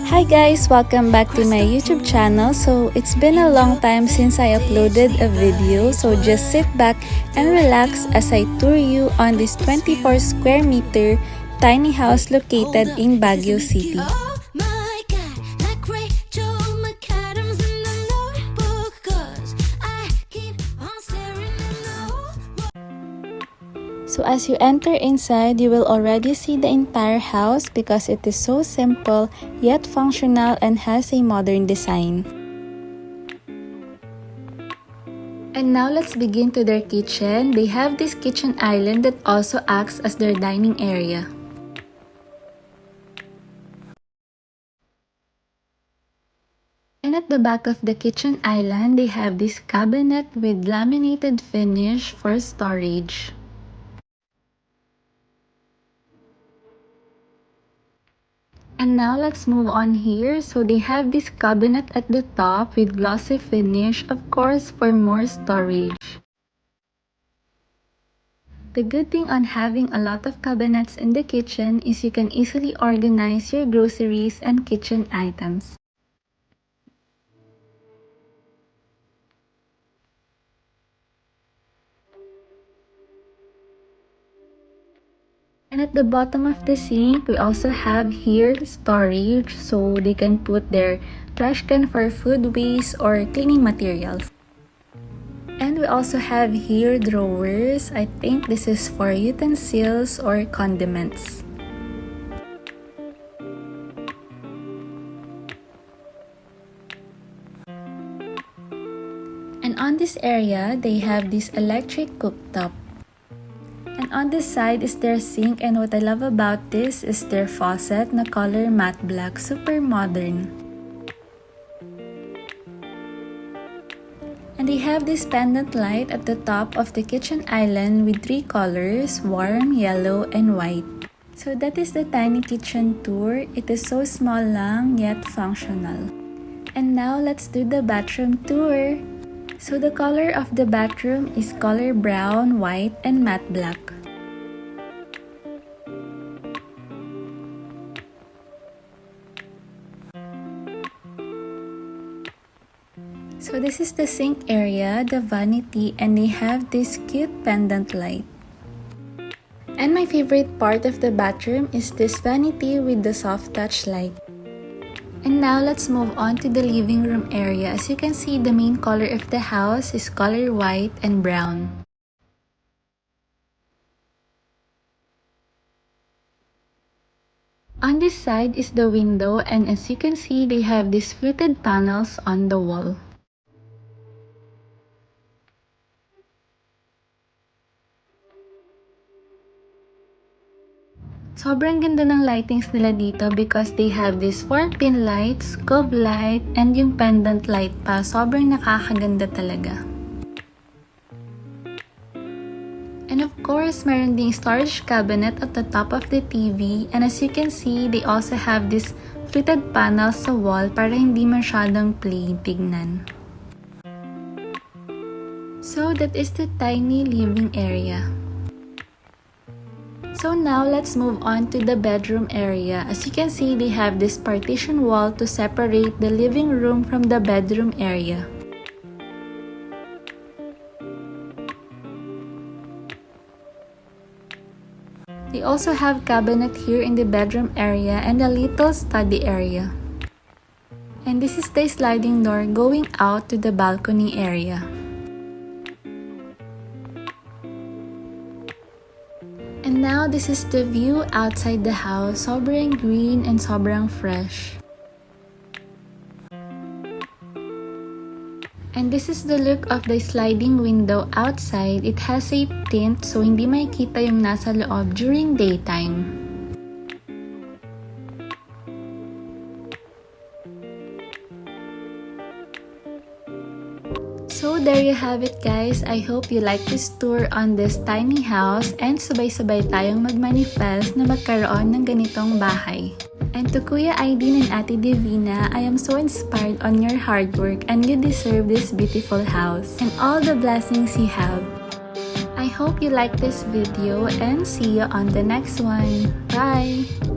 Hi guys, welcome back to my YouTube channel. So it's been a long time since I uploaded a video, so just sit back and relax as I tour you on this 24 square meter tiny house located in Baguio City. So as you enter inside, you will already see the entire house because it is so simple yet functional and has a modern design. And now let's begin to their kitchen. They have this kitchen island that also acts as their dining area. And at the back of the kitchen island, they have this cabinet with laminated finish for storage. And now let's move on here. So they have this cabinet at the top with glossy finish, of course, for more storage. The good thing on having a lot of cabinets in the kitchen is you can easily organize your groceries and kitchen items. And at the bottom of the sink, we also have here storage so they can put their trash can for food waste or cleaning materials. And we also have here drawers. I think this is for utensils or condiments. And on this area, they have this electric cooktop. And on this side is their sink, and what I love about this is their faucet na color matte black, super modern. And they have this pendant light at the top of the kitchen island with 3 colors, warm, yellow, and white. So that is the tiny kitchen tour. It is so small lang yet functional. And now let's do the bathroom tour. So the color of the bathroom is color brown, white, and matte black. So this is the sink area, the vanity, and they have this cute pendant light. And my favorite part of the bathroom is this vanity with the soft touch light. And now let's move on to the living room area. As you can see, the main color of the house is color white and brown. On this side is the window, and as you can see, they have these fluted panels on the wall. Sobrang ganda ng lightings nila dito because they have these 4-pin lights, cove light, and yung pendant light pa. Sobrang nakakaganda talaga. And of course, meron ding storage cabinet at the top of the TV. And as you can see, they also have this fluted panels sa wall para hindi masyadong plain tignan. So that is the tiny living area. So now let's move on to the bedroom area. As you can see, they have this partition wall to separate the living room from the bedroom area. They also have cabinet here in the bedroom area and a little study area. And this is the sliding door going out to the balcony area. And now this is the view outside the house. Sobrang green and sobrang fresh. And this is the look of the sliding window outside. It has a tint so hindi makikita yung nasa loob during daytime. So there you have it guys. I hope you like this tour on this tiny house and sabay-sabay tayong magmanifest na magkaroon ng ganitong bahay. And to Kuya Aidin and Ate Divina, I am so inspired on your hard work and you deserve this beautiful house and all the blessings you have. I hope you like this video and see you on the next one. Bye!